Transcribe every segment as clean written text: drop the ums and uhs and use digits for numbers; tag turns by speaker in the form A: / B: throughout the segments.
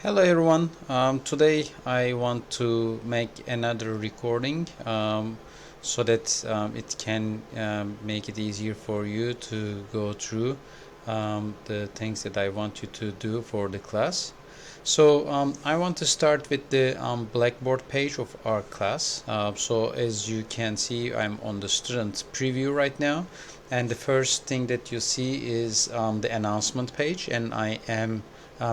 A: Hello everyone. Today I want to make another recording so that it can make it easier for you to go through the things that I want you to do for the class. So I want to start with the Blackboard page of our class. So as you can see, I'm on the student preview right now, and the first thing that you see is the announcement page, and I am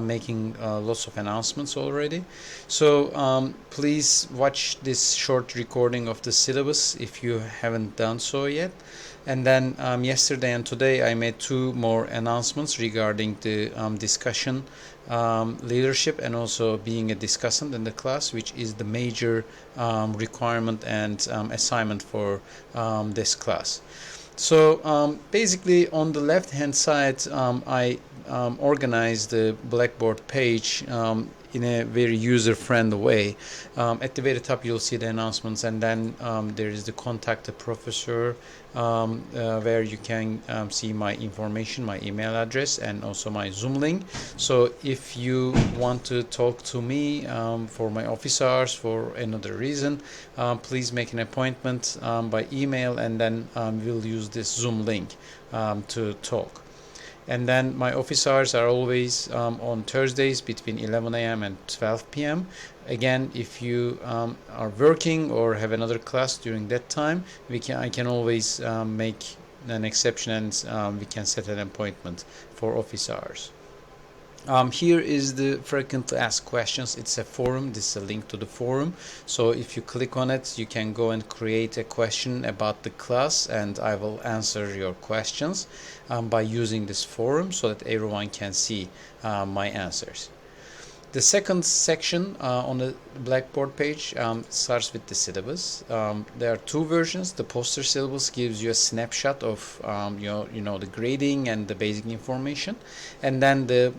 A: making lots of announcements already. So please watch this short recording of the syllabus if you haven't done so yet. And then yesterday and today I made two more announcements regarding the discussion leadership and also being a discussant in the class, which is the major requirement and assignment for this class. So basically on the left hand side I organized the Blackboard page in a very user-friendly way. At the very top you'll see the announcements, and then there is the contact the professor where you can see my information, my email address, and also my Zoom link. So if you want to talk to me for my office hours for another reason, please make an appointment by email, and then we'll use this Zoom link to talk. And then my office hours are always on Thursdays between 11 a.m. and 12 p.m. Again, if you are working or have another class during that time, I can always make an exception, and we can set an appointment for office hours. Here is the frequently asked questions. It's a forum. This is a link to the forum. So if you click on it, you can go and create a question about the class, and I will answer your questions by using this forum so that everyone can see my answers. The second section on the Blackboard page starts with the syllabus. There are two versions. The poster syllabus gives you a snapshot of the grading and the basic information, and then the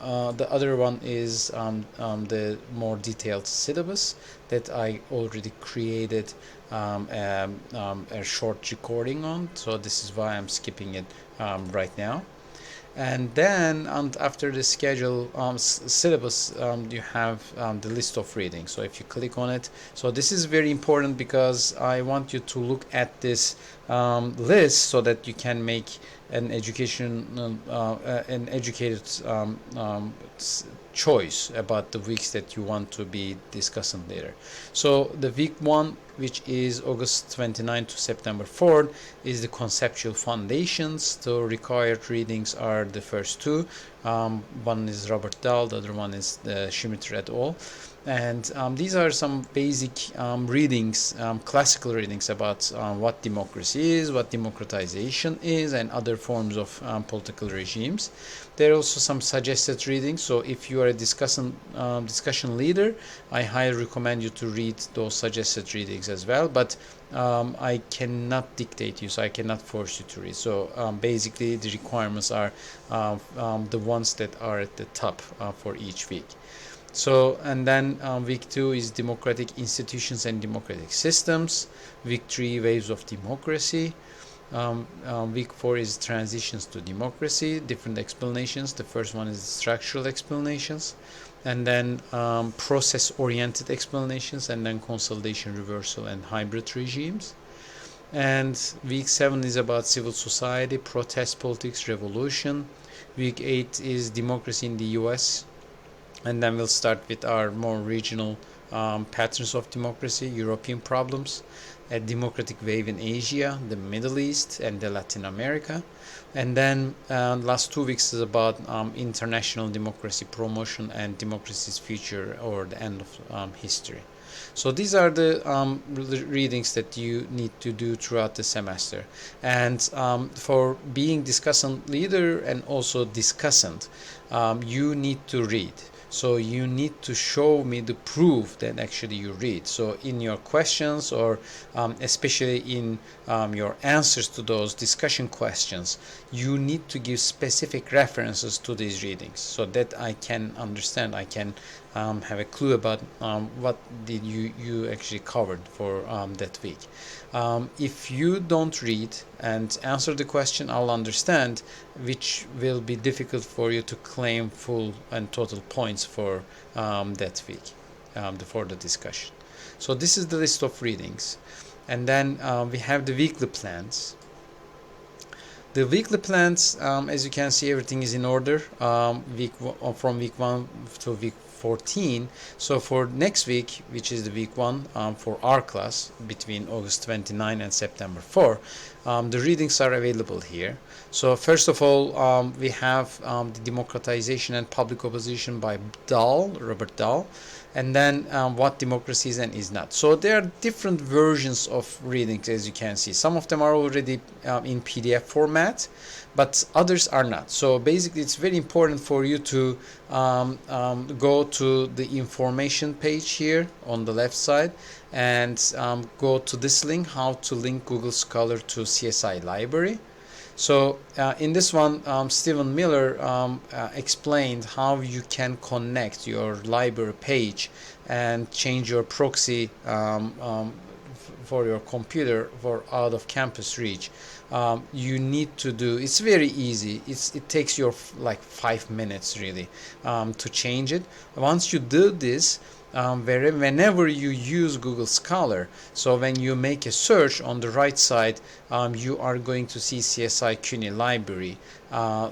A: other one is the more detailed syllabus that I already created a short recording on. So this is why I'm skipping it right now. And then after the schedule syllabus, you have the list of readings. So if you click on it, so this is very important because I want you to look at this list so that you can make an educated choice about the weeks that you want to be discussing later. So the week 1, which is August 29 to September 4th, is the conceptual foundations. The required readings are the first two. One is Robert Dahl, the other one is Schmidt et al. And these are some basic readings, classical readings about what democracy is, what democratization is, and other forms of political regimes. There are also some suggested readings. So if you are a discussion leader, I highly recommend you to read those suggested readings as well. But I cannot dictate you, so I cannot force you to read. So basically the requirements are the ones that are at the top for each week. So, and then week 2 is democratic institutions and democratic systems. Week 3, waves of democracy. Week 4 is transitions to democracy, different explanations. The first one is structural explanations, and then process-oriented explanations, and then consolidation, reversal, and hybrid regimes. And week 7 is about civil society, protest politics, revolution. Week 8 is democracy in the US. And then we'll start with our more regional patterns of democracy, European problems, a democratic wave in Asia, the Middle East, and the Latin America. And then last 2 weeks is about international democracy promotion and democracy's future or the end of history. So these are the readings that you need to do throughout the semester. And for being discussant leader and also discussant, you need to read. So you need to show me the proof that actually you read. So in your questions, or especially in your answers to those discussion questions, you need to give specific references to these readings so that I can understand, I can have a clue about what did you actually covered for that week. If you don't read and answer the question, I'll understand which will be difficult for you to claim full and total points for that week for the discussion. So this is the list of readings. And then we have the weekly plans. The weekly plans, as you can see, everything is in order from week 1 to week 14. So for next week, which is the week 1 for our class between August 29 and September 4, the readings are available here. So first of all, we have the Democratization and Public Opposition by Robert Dahl, and then what democracy is and is not. So there are different versions of readings, as you can see. Some of them are already in PDF format, but others are not. So basically, it's very important for you to go to the information page here on the left side and go to this link, how to link Google Scholar to CSI Library. So in this one, Stephen Miller explained how you can connect your library page and change your proxy for your computer for out of campus reach. You need to do, it's very easy. It takes you like 5 minutes really to change it. Once you do this, whenever you use Google Scholar, so when you make a search on the right side, you are going to see CSI CUNY Library,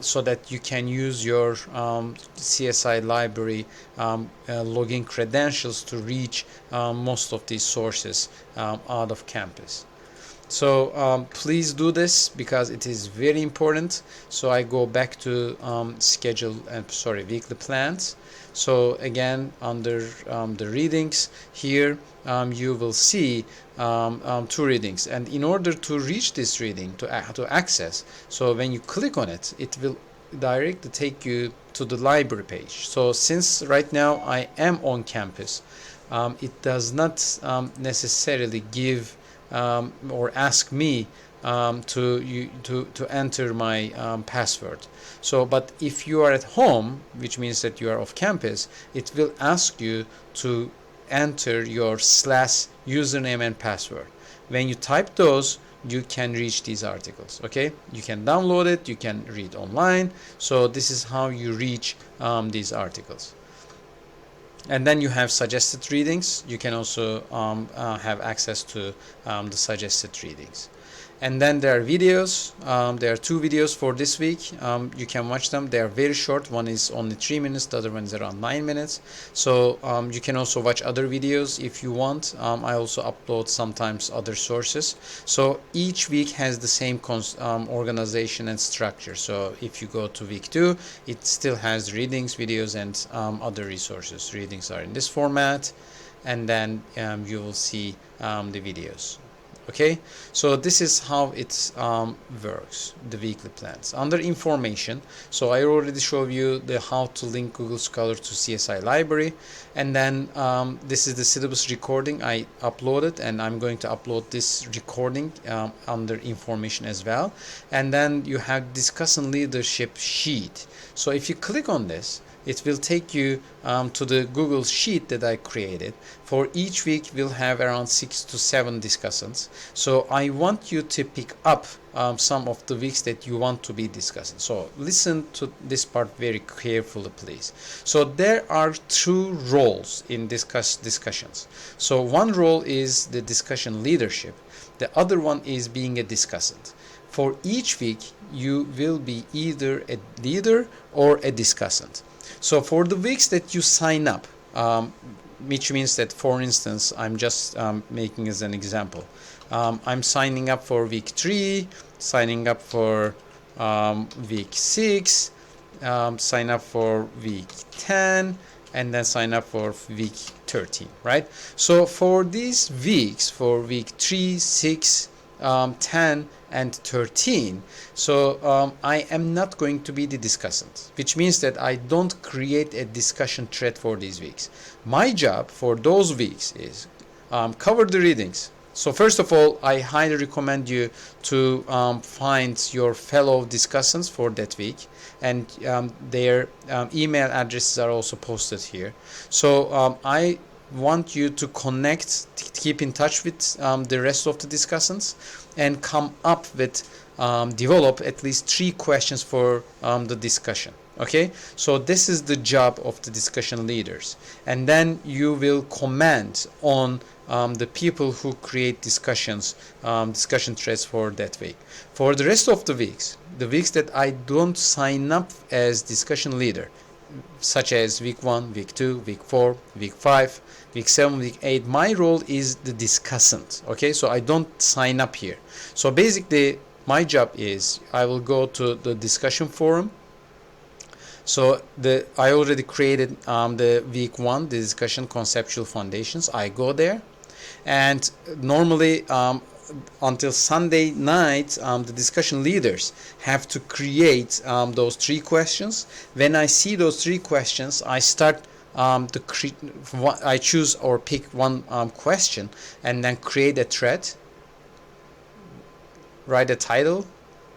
A: so that you can use your CSI Library login credentials to reach most of these sources out of campus. So please do this because it is very important. So I go back to weekly plans. So again, under the readings here, you will see 2 readings, and in order to reach this reading, to access, so when you click on it, it will directly take you to the library page. So since right now I am on campus, it does not necessarily give or ask me to enter my password. So, but if you are at home, which means that you are off campus, it will ask you to enter your / username and password. When you type those, you can reach these articles. Okay, you can download it, you can read online. So this is how you reach these articles. And then you have suggested readings. You can also have access to the suggested readings. And then there are videos. There are 2 videos for this week. You can watch them. They are very short. One is only 3 minutes. The other one is around 9 minutes. So you can also watch other videos if you want. I also upload sometimes other sources. So each week has the same organization and structure. So if you go to week 2, it still has readings, videos, and other resources. Readings are in this format, and then you will see the videos. Okay, so this is how it works, the weekly plans. Under information, so I already showed you the how to link Google Scholar to CSI Library, and then this is the syllabus recording I uploaded, and I'm going to upload this recording under information as well. And then you have discussion leadership sheet. So if you click on this, it will take you to the Google Sheet that I created. For each week, we'll have around 6 to 7 discussions. So I want you to pick up some of the weeks that you want to be discussing. So listen to this part very carefully, please. So there are 2 roles in discussions. So one role is the discussion leadership. The other one is being a discussant. For each week, you will be either a leader or a discussant. So for the weeks that you sign up, which means that, for instance, I'm just making as an example, I'm signing up for week 3, signing up for week 6, sign up for week 10, and then sign up for week 13, right? So for these weeks, for week 3, 6, 10, and 13, so I am not going to be the discussant, which means that I don't create a discussion thread for these weeks. My job for those weeks is cover the readings. So first of all, I highly recommend you to find your fellow discussants for that week, and their email addresses are also posted here. So I want you to connect, keep in touch with the rest of the discussants, and come up with develop at least 3 questions for the discussion. Okay, so this is the job of the discussion leaders, and then you will comment on the people who create discussion threads for that week. For the rest of the weeks that I don't sign up as discussion leader, such as week 1, week 2, week 4, week 5, week 7, week 8, my role is the discussant. Okay, so I don't sign up here. So basically my job is I will go to the discussion forum. So I already created the week 1, the discussion conceptual foundations. I go there, and normally until Sunday night, the discussion leaders have to create those 3 questions. When I see those 3 questions, I start I choose or pick one question, and then create a thread, write a title,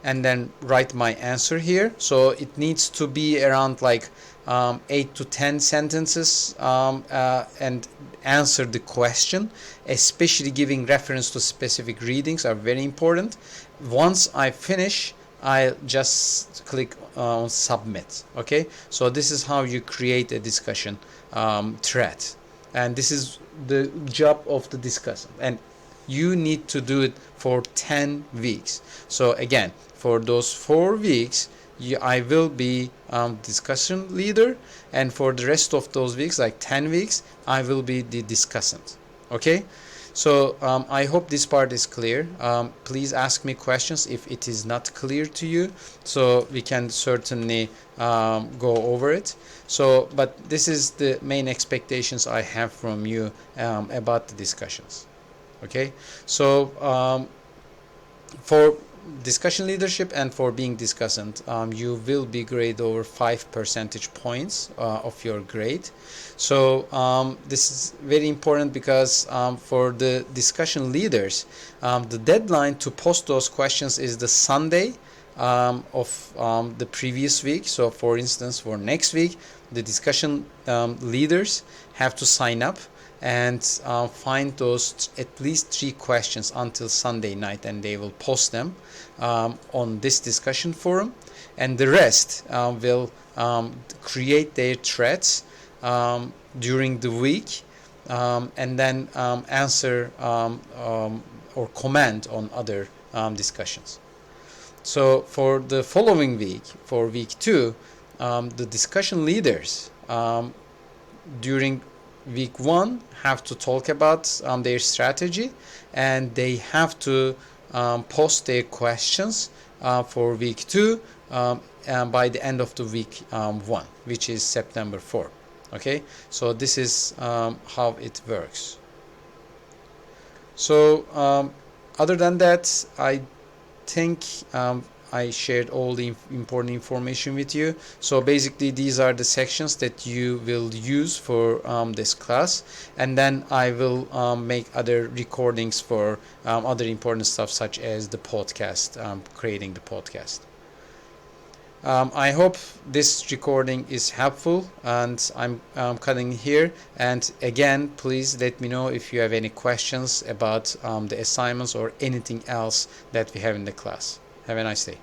A: and then write my answer here. So it needs to be around like 8 to 10 sentences, and answer the question, especially giving reference to specific readings are very important. Once I finish, I just click on submit. Okay, so this is how you create a discussion thread, and this is the job of the discussant, and you need to do it for 10 weeks. So again, for those 4 weeks I will be discussion leader, and for the rest of those weeks, like 10 weeks, I will be the discussant. Okay, so I hope this part is clear. Please ask me questions if it is not clear to you, so we can certainly go over it. So but this is the main expectations I have from you about the discussions. Okay, so for discussion leadership and for being discussant, you will be graded over 5 percentage points of your grade. So this is very important because for the discussion leaders, the deadline to post those questions is the Sunday of the previous week. So for instance, for next week, the discussion leaders have to sign up and find those at least 3 questions until Sunday night, and they will post them on this discussion forum, and the rest will create their threads during the week, and then answer or comment on other discussions. So for the following week, for week 2, the discussion leaders during week 1 have to talk about their strategy, and they have to post their questions for week 2 by the end of the week 1, which is September 4. Okay, so this is how it works. So other than that, I think I shared all the important information with you. So basically these are the sections that you will use for this class, and then I will make other recordings for other important stuff such as the podcast, creating the podcast. I hope this recording is helpful, and I'm cutting here. And again, please let me know if you have any questions about the assignments or anything else that we have in the class. Have a nice day.